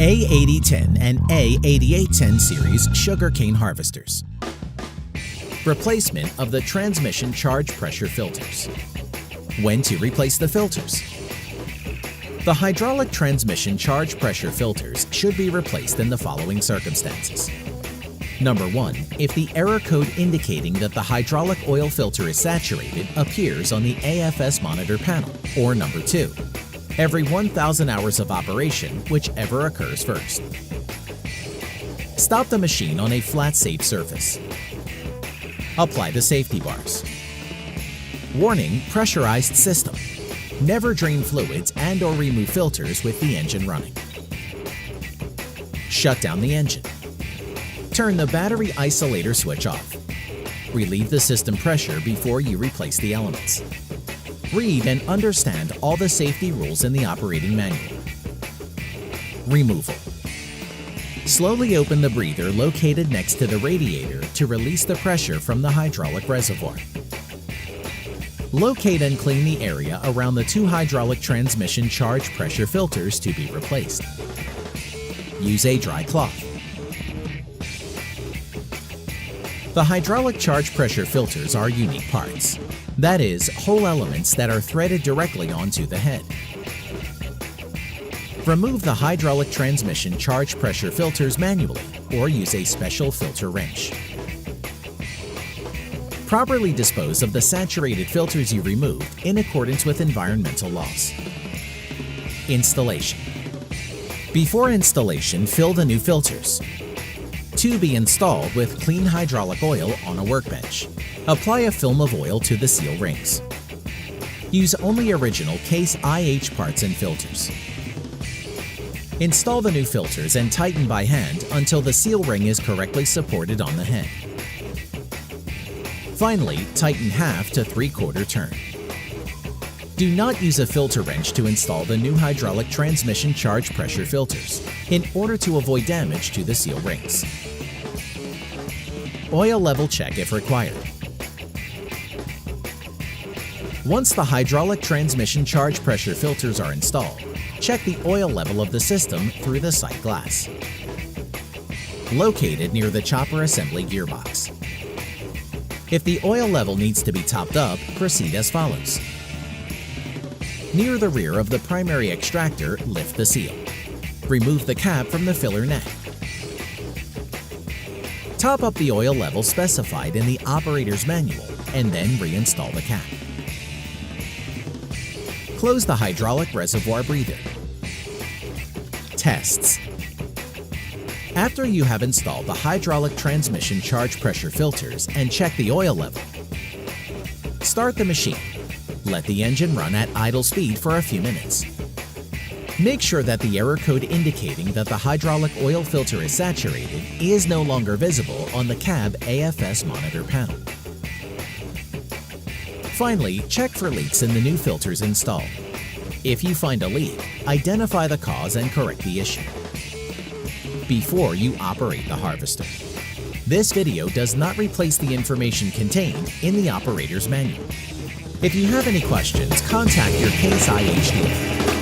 A8010 and A8810 series sugarcane harvesters. Replacement of the transmission charge pressure filters. When to replace the filters. The hydraulic transmission charge pressure filters should be replaced in the following circumstances. Number 1. If the error code indicating that the hydraulic oil filter is saturated appears on the AFS monitor panel. Or number 2. Every 1,000 hours of operation, whichever occurs first. Stop the machine on a flat, safe surface. Apply the safety bars. Warning: pressurized system. Never drain fluids and/or remove filters with the engine running. Shut down the engine. Turn the battery isolator switch off. Relieve the system pressure before you replace the elements. Read and understand all the safety rules in the operating manual. Removal. Slowly open the breather located next to the radiator to release the pressure from the hydraulic reservoir. Locate and clean the area around the 2 hydraulic transmission charge pressure filters to be replaced. Use a dry cloth. The hydraulic charge pressure filters are unique parts. That is, whole elements that are threaded directly onto the head. Remove the hydraulic transmission charge pressure filters manually or use a special filter wrench. Properly dispose of the saturated filters you removed in accordance with environmental laws. Installation. Before installation, fill the new filters. To be installed with clean hydraulic oil on a workbench. Apply a film of oil to the seal rings. Use only original Case IH parts and filters. Install the new filters and tighten by hand until the seal ring is correctly supported on the head. Finally, tighten half to 3/4 turn. Do not use a filter wrench to install the new hydraulic transmission charge pressure filters in order to avoid damage to the seal rings. Oil level check if required. Once the hydraulic transmission charge pressure filters are installed, check the oil level of the system through the sight glass. Located near the chopper assembly gearbox. If the oil level needs to be topped up, proceed as follows. Near the rear of the primary extractor, lift the seal. Remove the cap from the filler neck. Top up the oil level specified in the operator's manual and then reinstall the cap. Close the hydraulic reservoir breather. Tests. After you have installed the hydraulic transmission charge pressure filters and check the oil level, start the machine. Let the engine run at idle speed for a few minutes. Make sure that the error code indicating that the hydraulic oil filter is saturated is no longer visible on the cab AFS monitor panel. Finally, check for leaks in the new filters installed. If you find a leak, identify the cause and correct the issue before you operate the harvester. This video does not replace the information contained in the operator's manual. If you have any questions, contact your Case IH dealer.